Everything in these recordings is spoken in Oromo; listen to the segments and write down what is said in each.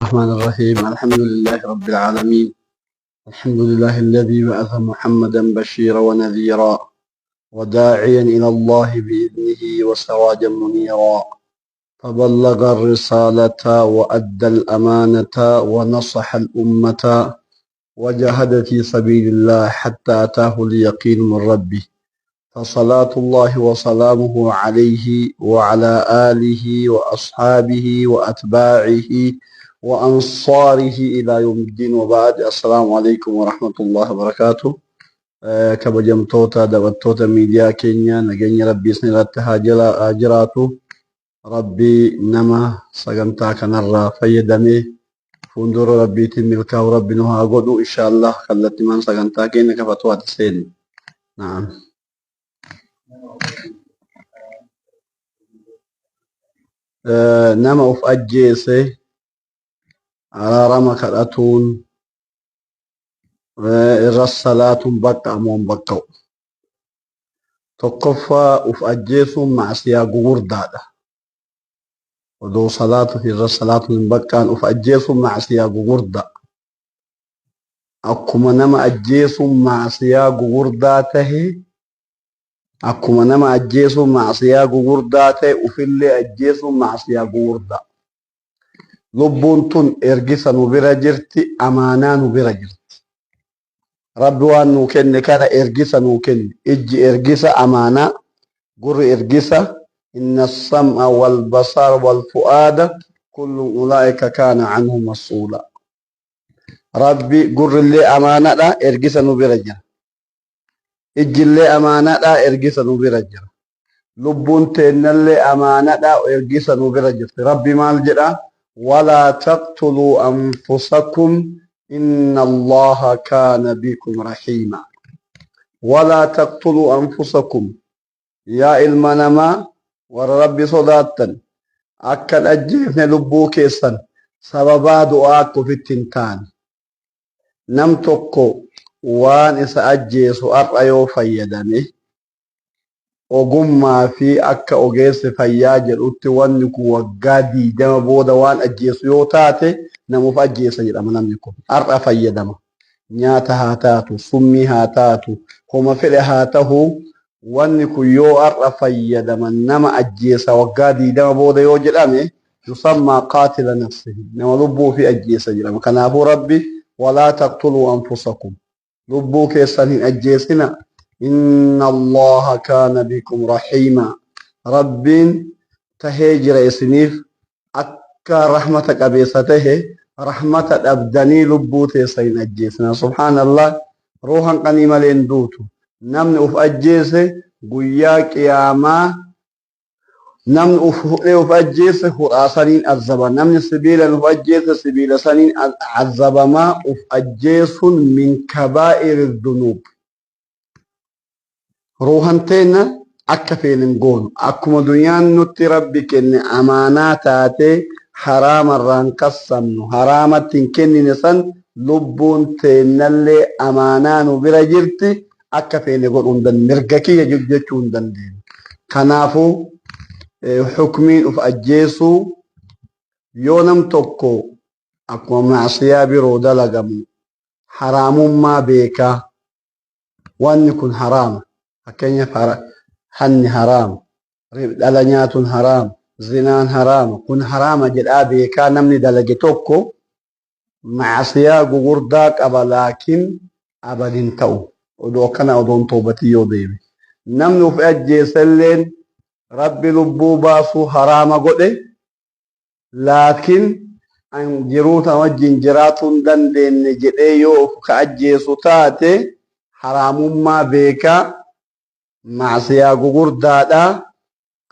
الرحمن الرحيم. الحمد لله رب العالمين. الحمد لله الذي بعث محمدا بشيرا ونذيرا وداعيا إلى الله بإذنه وسراجا منيرا، فبلغ الرسالة وأدى الأمانة ونصح الأمة وجاهد في سبيل الله حتى أتاه اليقين من ربه، فصلاة الله وسلامه عليه وعلى آله وأصحابه وأتباعه وأنصاره إلى يوم الدين، وبعد. السلام عليكم ورحمة الله وبركاته. كبجمتوتا دبتوتا ميديا كينيا نجني ربي سن الاتهاجلا آجراتو ربي نما سجنتا كنرا فيدمي فندور ربي تملكا وربي نها قدو إن شاء الله خلت من سجنتا كينيا كفتوى تسين. نعم. nama uf ajjeese araarama kadhatuun irra salaatuun bakka amoon bakka'u. Tokkoffaa uf ajjeesuun macsiyaa gugurdaadha. Odoo salaatuuf irra salaatuun hin baqqaan uf ajjeesuun macsiyaa gugurda. Akkuma nama ajjeesuun macsiyaa gugurdaa tahe akkuma nama ajjeesuun macsiyaa gugurdaa ta'e ufillee ajjeesuun macsiyaa gugurdaa. Lubbuun tun ergisa nu bira jirti, amaanaa nu bira jirti. Rabbi waan nuu kenne kana ergisa nuu kenne. Ijji ergisa amaanaa, gurri ergisa. Inna sam'a wal basara wal fu'aada kullu ulaa'ika kaana anhu mas'uula. Rabbi gurrillee amaanaadha, ergisa nu bira jira. Ijjillee amaanaadha, ergisa nu bira jira. Lubbuun teennallee amaanaadha, ergisa nu bira jirti. Rabbi maal jedha? ولا تقتلوا أنفسكم إن الله كان بكم رحيما. ولا تقتلوا أنفسكم يا المنما ورب صداتا أكل أجيفن لبو كيسا سببا دعاكو في التنتان نمتكو وان إسا أجيسو أرأيو فيدني ogummaa fi akka ogeessi fayyaa jedhutti wanni kun waggaa 20 booda waan ajjeesu yoo taate namuuf ajjeesa jedhama. Namni kun har'a fayyadama. Nyaata haa taatu, summii haa taatu, homa fedhe haa tahu, wanni kun yoo har'a fayyadama nama ajjeesa waggaa 20 booda yoo jedhame yusammaa qaatila nafsihi, nama lubbuu fi ajjeesa jedhama. Kanaafuu Rabbi walaa taqtuluu anfusakum, lubbuu keessan hin ajjeesina. إن الله كان بكم رحيما. رب تهجر إسنيف أكا رحمتك أبيسته رحمة أبدني لبوتي سين أجيسنا. سبحان الله. روحا قنيمة لندوتو نمن أف أجيسه قياك ياما نمن أف أجيسه خراسانين الزبا نمن سبيلا أف أجيسه سبيلا سانين الزبا ما أف أجيس من كبائر الذنوب. روحانتنا akka feenen goonu akkuma dunyaan nutti rabbi kenne amaanaa taate haraamarraan kassamnu haraamatti hin kennine san lubbuun teennallee amaanaa nu bira jirti akka feene godhuu hin dandeenyu, mirga kiyya jechuu hin dandeenyu. Kanaafuu hukmiin uf ajjeesuu yoo nam tokko akkuma macsiyaa biroo dalagamu haraamummaa beekaa wanni kun haraama. Fakkeenyaaf hanni haraama, dhala nyaatuun haraama, zinaan haraama. Kun haraama jedhaa beekaa namni dalage tokko macsiyaa gugurdaa qaba, laakiin abadin ta'u odoo akkana odoon toobatii yoo deeme. Namni uf ajjeesalleen Rabbi lubbuu baasuu haraama godhe, laakiin jiruuta wajjin jiraatuu hin dandeenye jedhee yoo uf ka ajjeesu taate haraamummaa beekaa. معصية غغوردا دا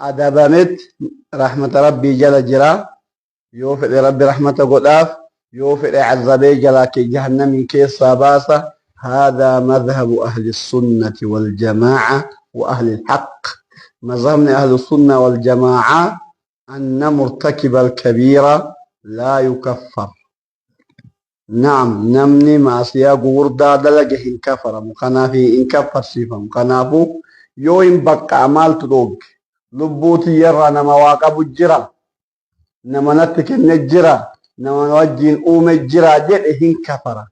أدبمت رحمة ربي جل جرا يوفق ربي رحمة قداف يوفق عذابي جلاك جهنم كيس باسة. هذا مذهب أهل السنة والجماعة وأهل الحق. مذهب أهل السنة والجماعة أن مرتكب الكبيرة لا يكفر. نعم نمني معصية غغوردا دلقه إن كفر مخنافي إن كفر صفة مخنافو yoo hin bakka amaaltu dhooge lubbuuti yarra nama waaqa bujjira nama natti kenne jira نما وجين أوم الجراد إهين كفر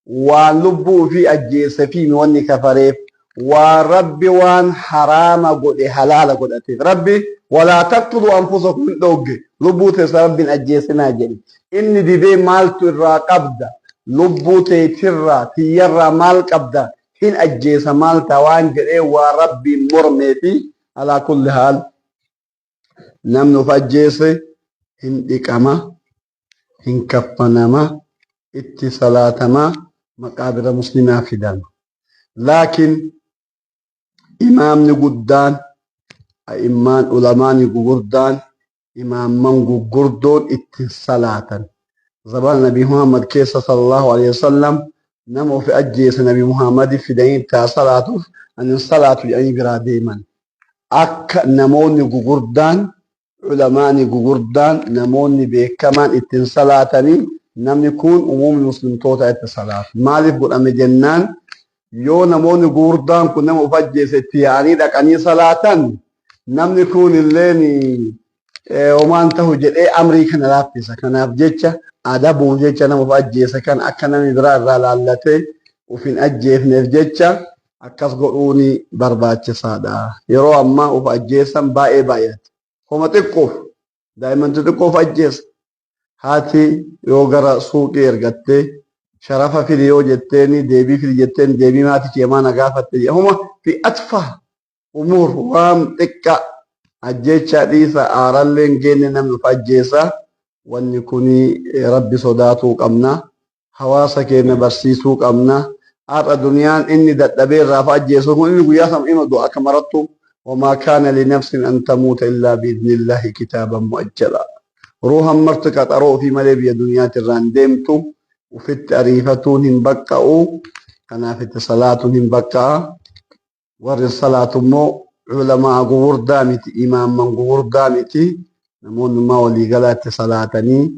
وان لبو في أجيس في موني كفريف وربي وان حرام قد حلال قد أتيف ربي ولا تقتلوا أنفسكم دوغي لبو تسرب أجيسنا جل إني دي مال ترى قبضة لبو تيترى تيرى مال قبضة هن أجيس مال توان جل وربي مرمي في على كل حال نمن فأجيس هن إقامة هن كفنما اتصالاتما مقابر مسلمة في دم لكن إمام قدان إمام علماء قردان إمام من قردون اتصالاتا زبان نبي محمد كيس صلى الله عليه وسلم نمو في أجيس نبي محمد في دين تا صلاته أن الصلاة يعني براديما أك نموني قردان علماء قردان نموني بكمان اتصالاتني نم يكون عموم المسلم توتا اتصالات مالف قد أم جنان يو نموني قردان كن نمو فجيس اتياني دكاني صلاة نم يكون الليني وما انتهو جد أمريكا نلافيسا كان أفجيتشا أدابو جيتشا نمو فجيسا كان أكنا مدرار رالالتي وفين أجيف نفجيتشا أكاس قروني برباتش صادا يرو أما وفجيسا باي بايات هما تقوف دائما تقوف أجيس هاتي يوغرا سوقي ارغتي شرفا في ديو جتني ديبي في جتن ديبي ماتي كيما نغافت هما في أتفه أمور وام تكا أجيتشا ديسا آرالين جين نم فجيسا وان يكوني ربي صداتو قمنا حواسا كينا برسيسو قمنا آر دنيان إني دبير رافا أجيسو إني قياسم إما دعا كمرتو وما كان لنفس أن تموت إلا بإذن الله كتابا مؤجلا روحا مرتك أرو في مليبيا دنيا تران ديمتو وفي التعريفتون هم بقعوا كان في الصلاة هم بقعا ور الصلاة مو علماء قور دامتي إمام من قور دامتي نمون ما ولي قلات صلاتني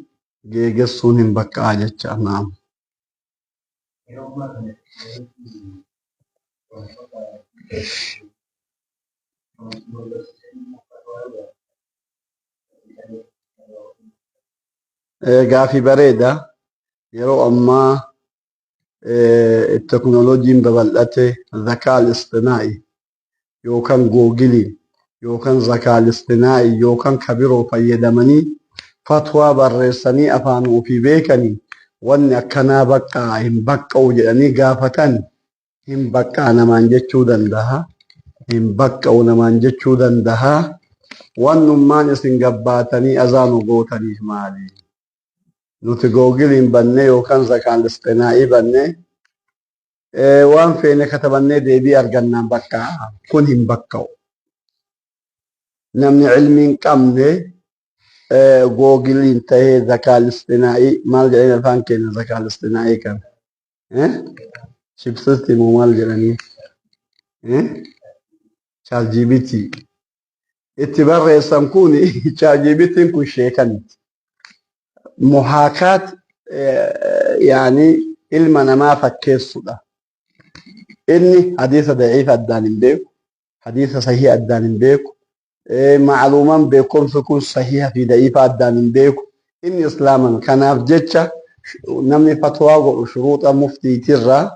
جيجسون هم بقعا جتشا نعم قافي بريدة يرو أما التكنولوجيا ببلته الذكاء الاصطناعي يوكان جوجلي يوكان ذكاء الاصطناعي يوكان كبيرو فيدمني فتوى برسني أفانو في بيكني وان أكنا بقى هم بقى وجدني قافتن هم بقى نمان جتشودن دها هم بقى ونمان جتشودن دها وان نمان سنقباتني أزانو قوتني مالي nuti googiliin bannee yookaan zakaan lisxinaa'ii bannee waan feene katabannee deebii argannaan bakka kun hin bakka'u. Namni cilmi hin qabne googiliin tahee zakaan lisxinaa'ii maal jedhanii afaan keenya zakaan lisxinaa'ii kan shibsisti moo maal jedhanii chaarjiibitii itti barreessan kun chaarjiibitiin kun sheekaniti. محاكاة يعني علمنا ما فكيسو ده إني حديث ضعيف الدانين بيكو حديث صحيح الدانين بيكو معلوما بيكون سكون صحيح في ضعيف الدانين بيكو إني إسلاما كان أفجتش نمني فتوى وشروط مفتي ترى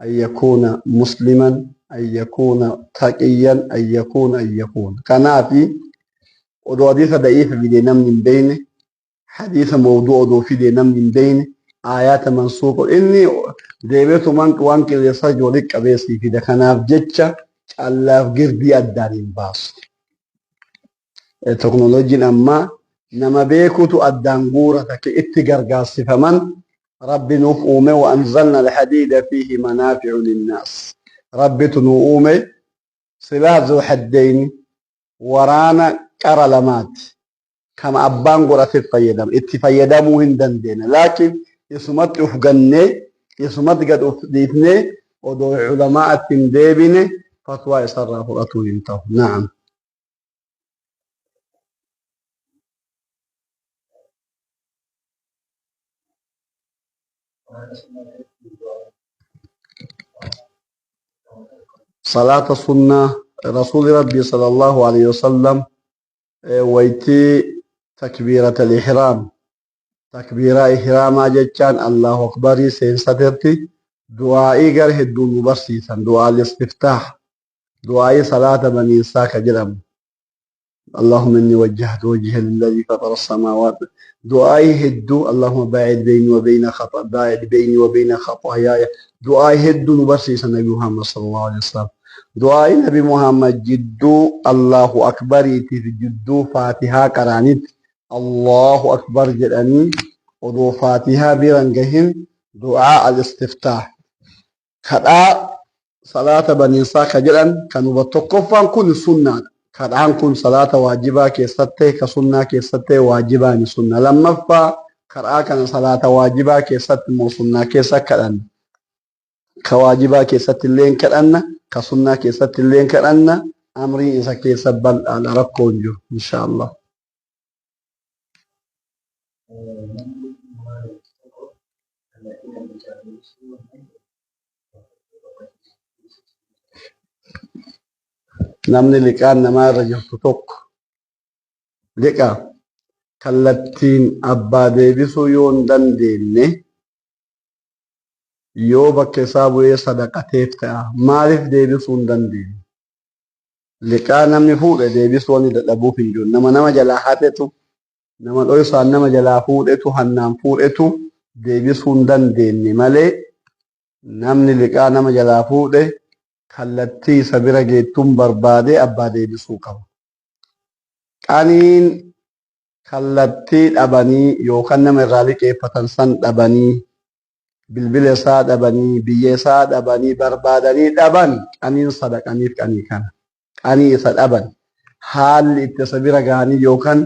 أن يكون مسلما أن يكون تقيا أن يكون كان في حديث ضعيف في نمني بينه حديث موضوع دو في دينا من بين آيات منسوخ إني ديبتو منك وانك يسجو لك أبيسي في دخناف جتشا الله في قردي أدانين باس التكنولوجيا أما نما بيكو تو أدان تك اتقرقاس فمن رب نفؤومي وأنزلنا الحديد فيه منافع للناس رب تنؤومي سلاح ذو حدين ورانا كرلمات كما أبان قرأت الفيدام اتفيدامو هندن دينا لكن يسمت أفغني يسمت قد أفديتني ودو علماء التنديبني فتوى يصرف أطول انتو نعم صلاة السنة رسول ربي صلى الله عليه وسلم ويتي تكبيرة الإحرام تكبيرا إحراما جتان الله أكبر سين سترتي دعائي غير هدو مبسيطا دعاء الاستفتاح دعاء صلاة بني إساك جرم اللهم إني وجهت وجهي للذي فطر السماوات دعائي هدو اللهم باعد بيني وبين خطاياي دعائي هدو مبسيطا نبي محمد صلى الله عليه وسلم دعائي نبي محمد جدو الله أكبر جدو فاتحة قرانيت الله أكبر جدني ودو فاتحة برنجهم دعاء الاستفتاح كذا صلاة بني إساك جدن كانوا بتوقفان كل سنة كذا كن صلاة واجبة كيستة كسنة كيستة واجبة سنة لما فا كذا كان صلاة واجبة كيستة مو سنة كيسة كذا كواجبة كيستة اللين كذا كسنة كيستة اللين كذا أمري إذا كيسة بل على ركونجو إن شاء الله namni liqaan namaa irra jirtu tokko liqa kallattiin abbaa deebisuu yoo hin dandeenye yoo bakka isaa bu'ee sadaqateef ta'a maaliif deebisuu hin dandeenye liqaa namni fuudhe deebisuu ni dadhabuuf hin jiru nama jalaa hatetu nama dhoysaan nama jalaa fuudhetu hannaan fuudhetu deebisuu hin dandeenye malee namni liqaa nama jalaa fuudhe kallattii isa bira geettuun barbaadee abbaa deebisuu qaba. Qaniin kallattii dhabanii yookaan nama irraa liqeeffatan san dhabanii bilbila isaa dhabanii biyya isaa dhabanii barbaadanii dhaban qaniin sadaqaniif qanii kana. Qanii isa dhaban haalli itti isa bira gahanii yookaan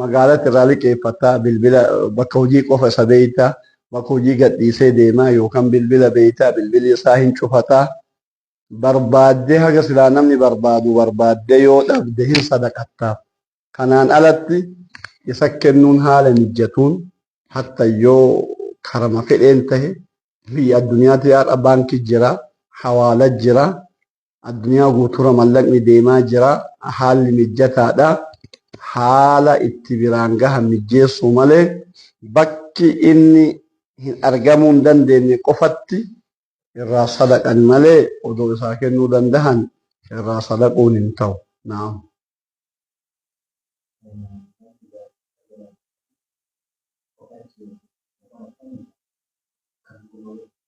magaalatti irraa liqeeffataa bilbila bakka hojii qofa isa beeytaa bakka hojii gadhiisee deemaa yookaan bilbila beeytaa bilbilli isaa hin cufataa. Barbaaddee haga silaa namni barbaaddee yoo dhabde hin sadaqattaaf. Kanaan alatti isa kennuun haala mijatuun hatta yoo karama fedheen tahe biyya addunyaatti har'a baankii jira, hawaala jira, addunyaa guutuura mallaqni deemaa jira, haalli mijataadha. Haala itti biraan gahan mijeessuu malee bakki inni hin argamuu hin dandeenye qofatti irraa sadaqan malee odoo isaa kennuu dandahan irraa sadaquun hin ta'u. Naam.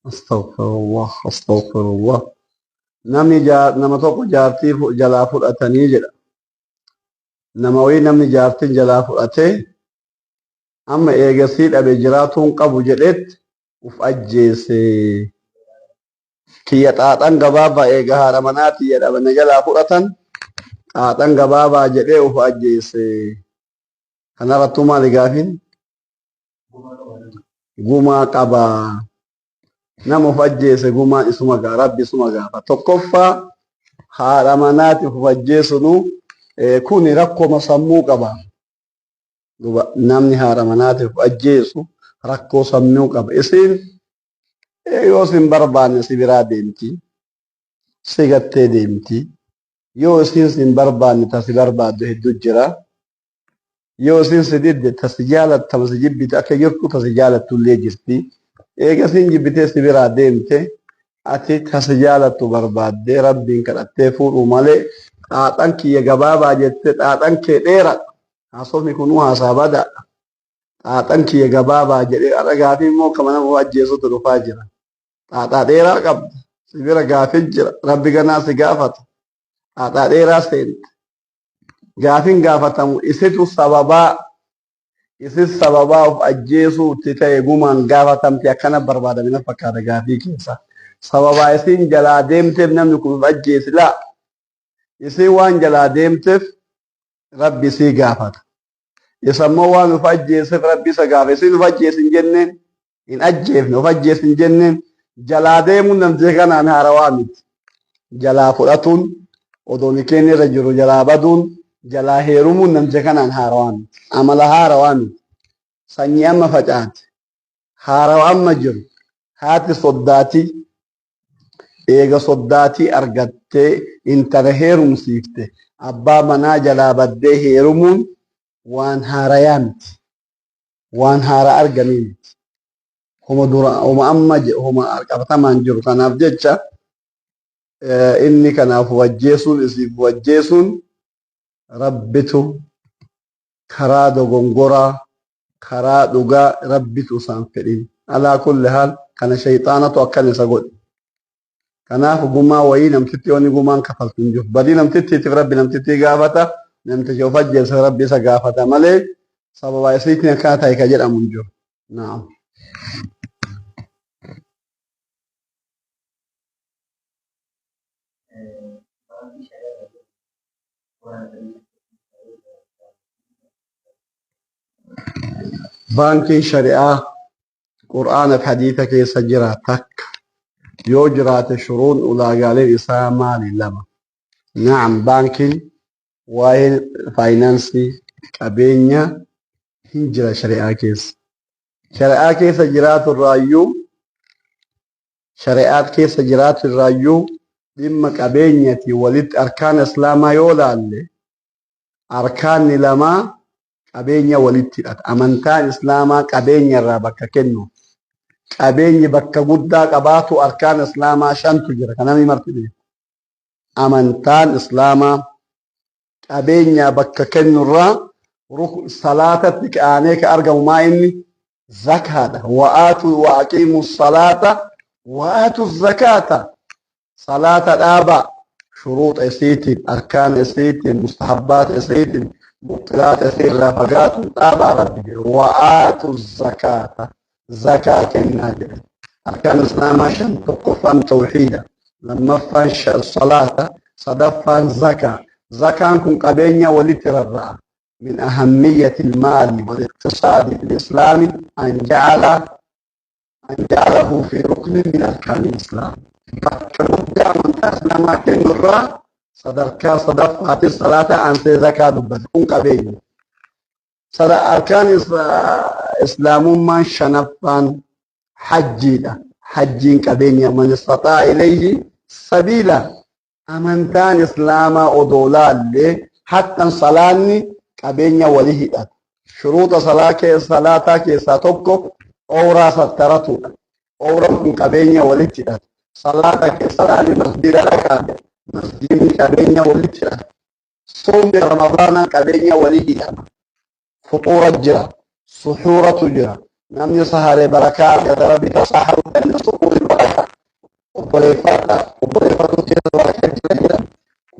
Astaghfirullah, astaghfirullah. Nama tokko jaartii jalaa fudhatanii jedha. Nama wayii namni jaartiin jalaa fudhatee amma eegasii dhabe jiraatuun qabu jedhetti uf ajjeesee. Kiyya xaaxan gabaabaa eega haadha manaatii jedhama na jalaa fudhatan xaaxan gabaabaa jedhee uf ajjeese. Kanarrattuu maali gaafin? Gumaa qabaa. Nama uf ajjeese gumaan isuma gaa rabbi isuma gaafa. Tokkoffaa haadha manaatiif uf ajjeesunu kuni rakkoo sammuu qaba. Namni haadha manaatiif uf ajjeesu rakkoo sammuu qaba. Isiin yoo sin barbaanne si biraa deemti si gattee deemti yoo isin sin barbaanne ta si barbaaddu hedduu jira yoo isin si didde ta si jaalattama si jibbite akka jirtu ta si jaalattullee jirti eega sin jibbitee si biraa deemte ati ta si jaalattu barbaaddee rabbiin kadhattee fuudhu malee xaaxan kiyya gabaabaa jette xaaxan kee dheera haasofni kunuu haasaa badaadha xaaxan kiyya gabaabaa jedhee har'a gaafii immoo kama nama ajjeesutu dhufaa jira. Xaaxaa dheeraa qabda. Si bira gaafin jira. Rabbi ganaa si gaafata. Xaaxaa dheeraa seente. Gaafin gaafatamu isitu sababaa of ajjeesuu itti ta'e gumaan gaafatamte akkana barbaadamina fakkaata gaafii keessa. Sababaa isin jalaa deemteef namni kun of ajjeesi laa. Isin waan jalaa deemteef rabbi sii gaafata. Isammoo waan of ajjeeseef rabbi isa gaafa. Isin of ajjeesi hin jenneen hin ajjeefne of ajjeesi hin jenneen jalaa deemuun namtee kanaan haarawaa miti. Jalaa fudhatuun odoo ni keenya irra jiru jalaa baduun jalaa heerumuun namtee kanaan haarawaa miti. Amala haarawaa miti. Sanyii amma facaate. Haarawaa amma jiru. Haati soddaatii. Eega soddaatii argattee intala heerumsiifte. Abbaa manaa jalaa baddee heerumuun waan haarayaa miti. وان هارا أرجمين هم درا هم هم أركبتا منجر كان أبجدش إني كان أفوجيسون إسيب وجيسون ربتو كرا دوغونغورا كرا دوغا ربتو سانفرين على كل حال كان شيطانة أكل سقول كناف غما وي نمتتي وني غمان كفلتن جو بدي نمتتي تربي نمتتي غافتا نمتتي وفجر ربي سغافتا مالي سبب يسيتني كاتا يكجر امنجو نعم بانكي شريعة قرآن في حديثك يسجراتك يوجرات شرون ولا قال إساء مالي لما نعم بانكي واي فاينانسي كابينيا هنجرة شريعة كيس شريعة كيس جرات الرايو شريعات كيس جرات الرايو لما كابينيتي ولد أركان إسلاما يولا اللي أركان لما كابينيا ولد أمانتان إسلاما كابينيا رابكا كنو qabeenyi bakka guddaa qabaatu arkaan islaamaa shantu jira kanami martini amantaan islaamaa qabeenya bakka kennurraa salaatatti ka'anee ka argamu maa inni zakaadha wa aqiimu salaata wa aatu zakaata salaata dhaaba shuruuxa isiitiin arkaan isiitiin mustahabbaata isiitiin mubtilaata isii irraa fagaatu dhaabaa rabbi wa aatu zakaata زكاة كنا أركان الإسلام عشان تقفان توحيدا لما فانش الصلاة صدفان زكاة زكاة كن قبينيا ولترى من أهمية المال والاقتصاد في الإسلام أن جعله في ركن من أركان الإسلام فكرنا من تسلم كن الرا صدفات الصلاة عن زكاة بس كن قبينيا صدق أركان إسلام ما شنفان حجيدا حجين كبينيا من استطاع إليه سبيلا أمنتان إسلاما أدولا اللي حتى صلاني كبينيا وليه شروط صلاة كيسا توقف أورا سترتو أورا كبينيا وليه صلاة كيسا مسجد لك مسجد كبينيا وليه صوم رمضان كبينيا وليه فطورة جرا سحورة جرا نمني سهر بركات يا ربي تصحر بين سحور البركات وبركات جرا بركات جرا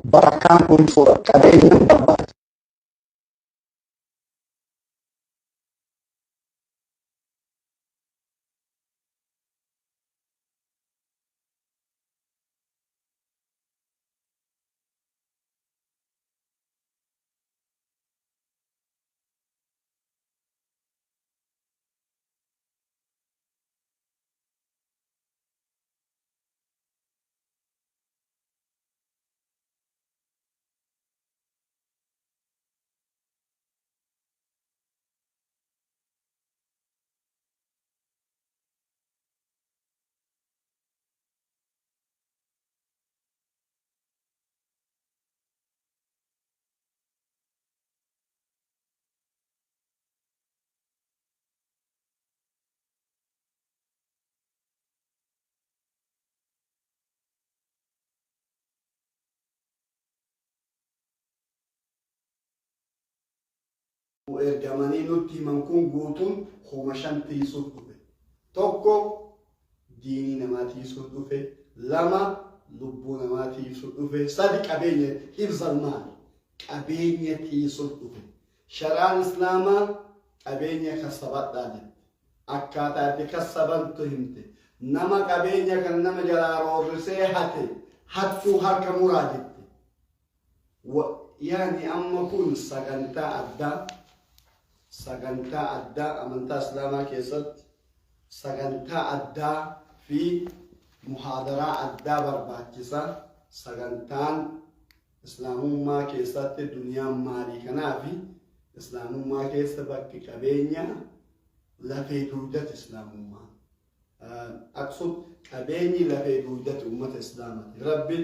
بركات كل صورة كبير ergamanii nutti himan kun guutuun homa shan tiisuuf dhufe tokko diinii namaa tiisuuf dhufe lama lubbuu namaa tiisuuf dhufe sadi qabeenya hibzal maali qabeenya tiisuuf dhufe sharaan islaamaa qabeenya kasabadhaa jette akkaataa itti kasabantu himte nama qabeenya kan nama jalaa roorrisee hate hattuu harka muraa jette yaani amma kun sagantaa addaa amantaa islaamaa keessatti sagantaa addaa fi muhaadaraa addaa barbaachisa sagantaan islaamummaa keessatti duniyaan maalii kanaa fi islaamummaa keessa bakki qabeenya lafee duudati islaamummaa أقصد كبيني لفي دودة أمة إسلام ربي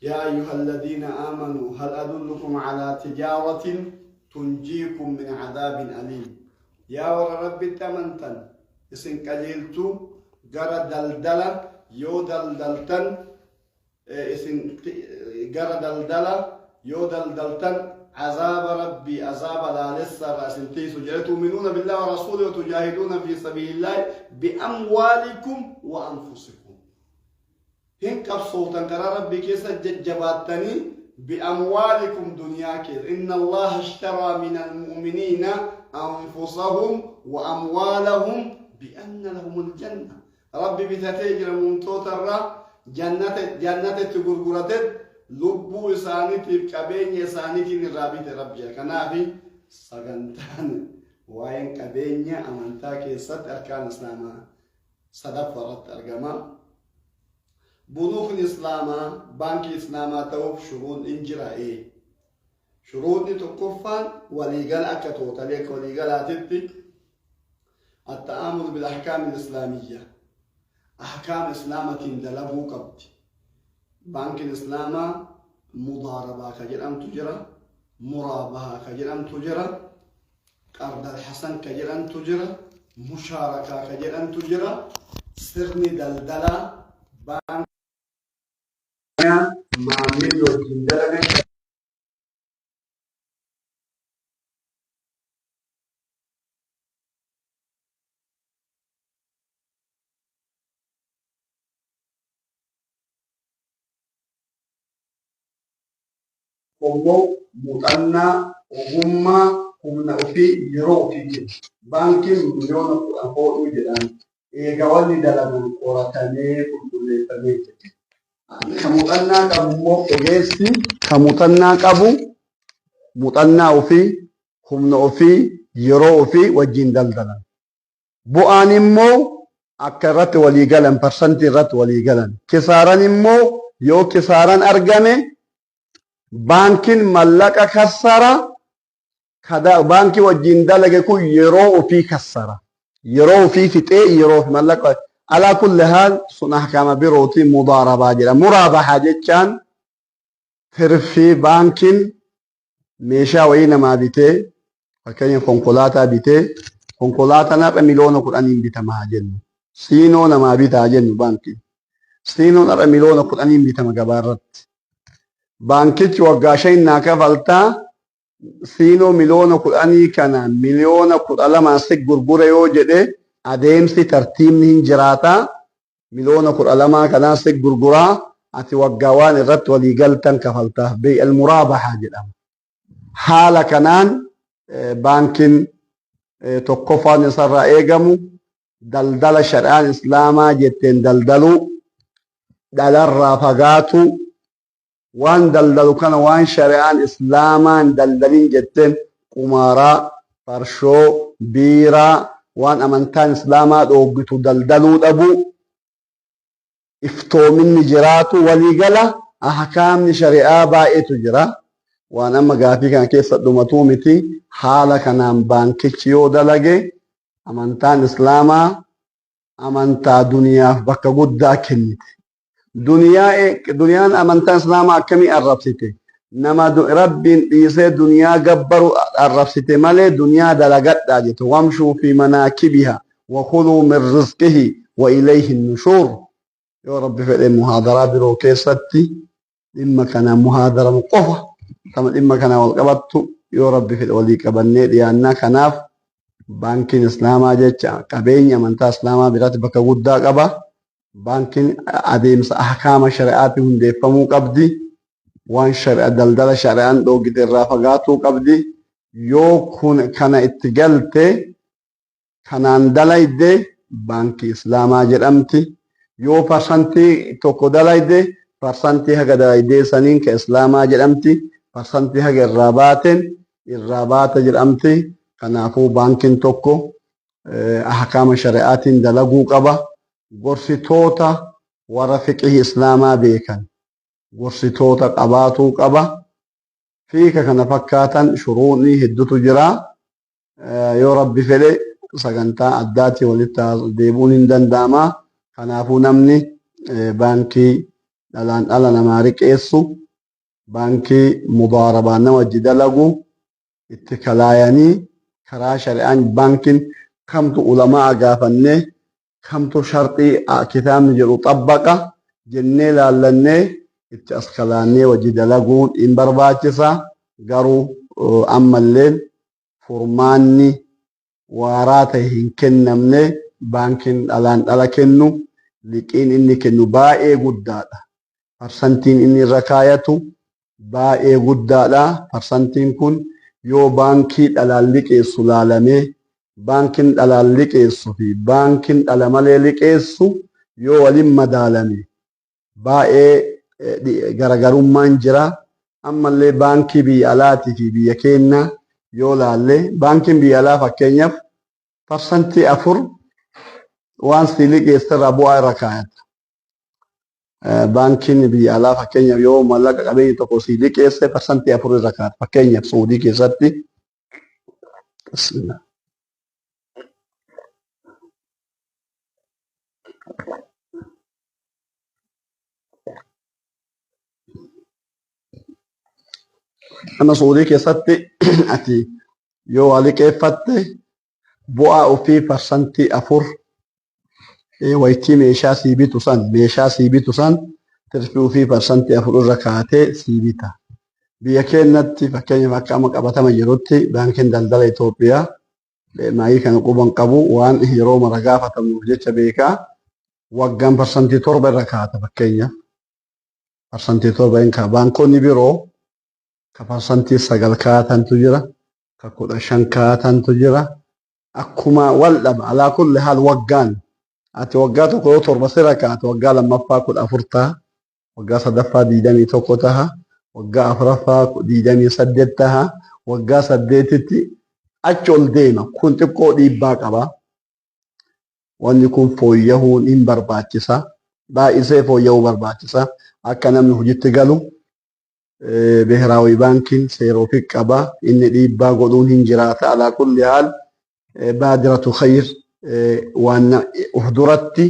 يا أيها الذين آمنوا هل أدلكم على تجارة تنجيكم من عذاب أليم يا ور ربي تمنتن اسن قليلتو غرا دلدلا يو دلدلتن اسن غرا دلدلا يو دلدلتن عذاب ربي عذاب لا لسه راسنتي تؤمنون بالله ورسوله وتجاهدون في سبيل الله بأموالكم وأنفسكم هن كبصوتا كرا ربي كيسا جباتني بأموالكم دنياك إن الله اشترى من المؤمنين أنفسهم وأموالهم بأن لهم الجنة ربي بتتجر من توتر جنة تقرقرت لبو إسانيتي كبين إسانيتي الرابط ربي كنافي سغنتان وين كبين أمانتا كيسات أركان إسلاما صدف ورد أرقما بنوك الإسلام بنك الإسلام توف شروط إنجرائي شروط تكفان وليقال أكتو تليك وليقال أتتي التعامل بالأحكام الإسلامية أحكام إسلامة دلبو قبض بنك الإسلام مضاربة كجر أم تجرى مرابحة كجر أم تجرى قرض الحسن كجر أم تجرى مشاركة كجر أم تجرى سرني دلدلة بنك معامل وجندلة Ommoo muuxannaa ogummaa humna ofii yeroo ofii jedhu baankiin miliyoona 10 jedhan eega wanni dalaguun qoratamee qulqulleeffamee jedhe. Kan muuxannaa qabu immoo ogeessi kan muuxannaa qabu muuxannaa ofii humna ofii yeroo ofii wajjin daldalan. Bu'aan immoo akka irratti walii galan parsantii irratti walii galan. Kisaaran immoo yoo kisaaran argame بانكين ملقا كسرا كدا بانكي وجين دلقا كو يرو في كسرا يرو في فتي يرو في ملقا على كل حال سن احكام بروتي مضاربه جرا مرابحه جچان في بانكين ميشا وين ما بيتي فكاين كونكولاتا بيتي كونكولاتا نا مليون قران بيتما جن سينو نما بيتا جن بانكي سينو نا مليون قران بيتما غبارت بانكيتش وقاشين كفلتا سينو مليون قراني كان مليون قران ما سك غرغره يو جده ادم سي ترتيب نين جراتا مليون قران ما كان سك غرغرا اتي وقاوان رت ولي قلتن كفلتا بالمرابحه جدا حال كانان بانكين توقفان سر ايغمو دلدل شرعان اسلاما جتن دلدلو دلر رافقاتو وان دلدلو كان وان شريعان اسلامان دلدلين جتن قمارا فرشو بيرا وان امنتان اسلاما دوغتو دلدلو دبو افتو من نجراتو وليقلا احكام شريعة بايتو جرا وان اما قافي كان كيسا دومتو متي حالا كانان بانكيشيو دلقي امنتان اسلاما امنتا دنيا بكا قد كنت دنيا أمانتان سلاما كمي الربسيتي نما رب يسي دنيا جبروا الربسيتي مالي دنيا دلقت داجت وامشوا في مناكبها وخذوا من رزقه وإليه النشور يا رب في المحاضرة بروكيستي إما كان محاضرة مقفة كما إما كان والقبط يا رب في الوليك بني لأننا كناف بانكين إسلاما جيتشا كبين أمانتا إسلاما براتبك قدا قبا بانكين أديمس أحكام شريعات هندفمو قبدي وان شرع دلدل شرعان دو قد الرافقاتو قبدي يو كان اتقلت كان اندلائد بانكي إسلاما جرمتي يو پرسنتي توكو دلائد پرسنتي هكا دلائد سنين كإسلاما جرمتي پرسنتي هكا الرابات جرمتي كنافو بانكين توكو أحكام شريعات دلقو قبا gorsitoota warra fiqihii islaamaa beekan gorsitoota qabaatuu qaba fiika kana fakkaatan shuruuxni hedduutu jira yoo rabbi fedhe sagantaa addaatti walitti deebuun hin danda'ama kanaafuu namni baankii dhalaan dhala namaa riqeessu baankii mudaarabaan nama wajji dalagu itti kalaayanii karaa shari'aan baankiin kamtu ulamaa gaafannee kamtu sharxii kitaabni jedhu xabbaqa jennee laallannee itti askalaannee hojii dalaguun hin barbaachisa. Garuu ammallee furmaanni waaraa ta'e hin kennamne baankiin dhalaan dhala kennu liqiin inni kennu baay'ee guddaadha. Parsantiin inni irra kaayatu baay'ee guddaadha. Parsantiin kun yoo baankii dhalaan liqeessu laalamee baankiin dhalaan liqeessu fi baankiin dhala malee liqeessu yoo waliin madaalame baay'ee garagarummaan jira. Ammallee baankii biyya alaatii fi biyya keenya yoo laalle baankiin biyya alaa fakkeenyaaf parsantii 4 waan si liqeessirraa bu'aa irra kaayata. Baankiin biyya alaa fakkeenyaaf yoo mallaqa qabeenya tokko si liqeesse parsantii 4 irra kaayata. Fakkeenyaaf Suudii keessatti Nama Suudii keessatti ati yoo waa liqeeffatte bu'aa ofii parsantii 4 wayitii meeshaa sii bitu san tirfii ofii parsantii 4 irra kaatee sii bita. Biyya keenyatti fakkeenyaaf akka amma qabatama jirutti baankiin daldala Itoophiyaa maayii kana quban qabu waan yeroo mara gaafatamuuf jecha beekaa waggaan parsantii 7 irra kaata fakkeenyaaf. Parsantii 7 hin kaa baankonni biroo ka parsantii 9 kaatantu jira, ka 15 kaatantu jira. Akkuma wal dhaba alaa kulli haal waggaan ati waggaa tokko yoo 7 sirra kaata waggaa lammaffaa 14 taha, waggaa sadaffaa 21 taha, waggaa afuraffaa 28 taha, waggaa 8tti achi ol deema. Kun xiqqoo dhiibbaa qaba. Wanni kun fooyya'uun hin barbaachisa. Baay'isee fooyya'uu barbaachisa. Akka namni hojiitti galu Biheraawi baankiin seera ofii qaba. Inni dhiibbaa godhuun hin jiraata. Alaa kulli haal baadiratu khayr waan of duratti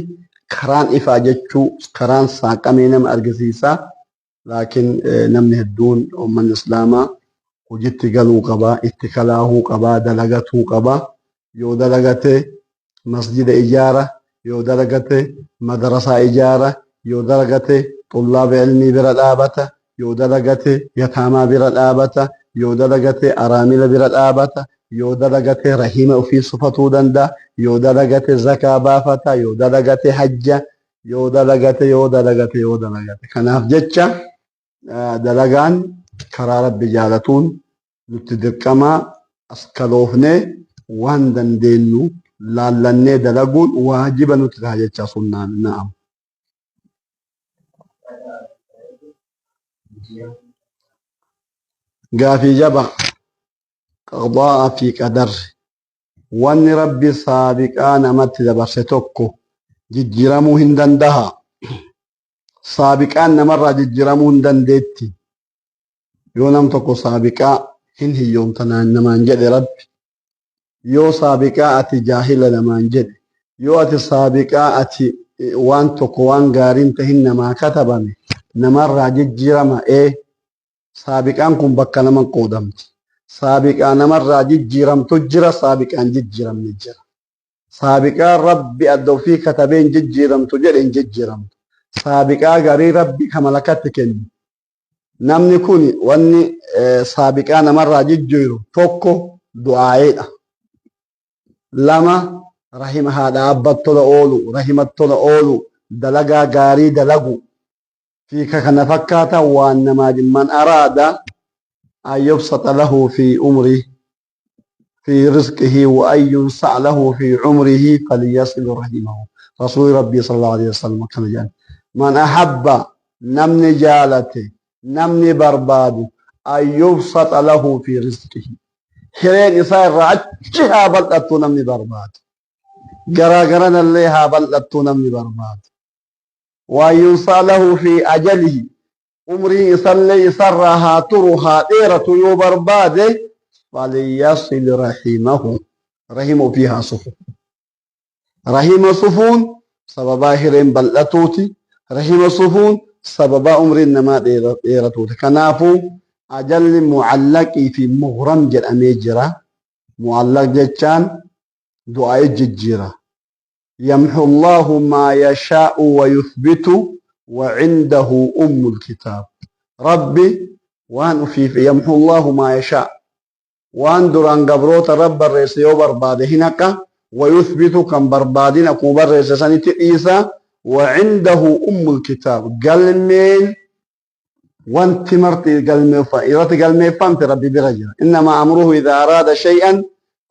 karaan ifaa jechuu karaan saaqamee nama argisiisa. Laakiin namni hedduun uummanni islaamaa hojiitti galuu qaba, itti kalaahuu qaba, dalagatuu qaba. Yoo dalagate masjida ijaara, yoo dalagate madrasaa ijaara, yoo dalagate xullaaba ilmii bira dhaabata, yoo dalagate yataamaa bira dhaabata, yoo dalagate araamila bira dhaabata, yoo dalagate rahima ofii sufatuu danda'a, yoo dalagate zakaa baafata, yoo dalagate hajja, yoo dalagate. Kanaaf jecha dalagaan karaa rabbi jaalatuun nutti dirqamaa askaloofnee waan dandeenyu laallannee dalaguun waajiba nuti ta'a jecha sunnaan na'am. Gaafii jaba qadaa fi qadar wanni rabbi saabiqaa namatti dabarse tokko jijjiiramuu hin danda'a. Saabiqaan namarraa jijjiiramuu hin dandeetti. Yoo nam tokko saabiqaa hin hiyyoomta namaan jedhe rabbi, yoo saabiqaa ati jaahila namaan jedhe, yoo ati saabiqaa ati waan tokko waan gaariin tahin namaa katabame namarraa jijjiirama. Saabiqaan kun bakka nama qoodamti. Saabiqaa namarraa jijjiiramtu jira, saabiqaan jijjiiramni jira. Saabiqaan rabbi adda ofii katabee hin jijjiiramtu jedhe hin jijjiiramtu. Saabiqaa garii rabbi kamalakatti kennu. Namni kun wanni saabiqaa namarraa jijjiiru tokko du'aayeedha. Lama rahima haadha abbattola oolu, rahimattola oolu, dalagaa gaarii dalagu. في كنا فكاتا وانما من اراد ان يبسط له في عمره في رزقه وان ينسع له في عمره فليصل رحمه. رسول ربي صلى الله عليه وسلم كان جان من احب نمني جالته نمني برباد ان يبسط له في رزقه خيرين يصير رعتها بلدتو نمني برباد قراقرنا الليها بلدتو نمني برباد وينسى له في أجله عمري يصلي يسرها ترها ديرة يوبرباد فليصل رحمه فيها صفون رحم صفون سببا هرين بلتوتي رحم صفون سببا عمر إنما ديرتوتي كنافو أجل معلق في مغرم جل أميجرة معلق جتان دعاء ججيرة يمحو الله ما يشاء ويثبت وعنده أم الكتاب ربي وان في يمحو الله ما يشاء وان دران قبروت رب الرئيس يوبر بعد هناك ويثبت كم بربادين أكو برئيس سنة إيسا وعنده أم الكتاب قلمين وانت مرتي قلمي فإرات قلمي فانت ربي برجل إنما أمره إذا أراد شيئا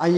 أن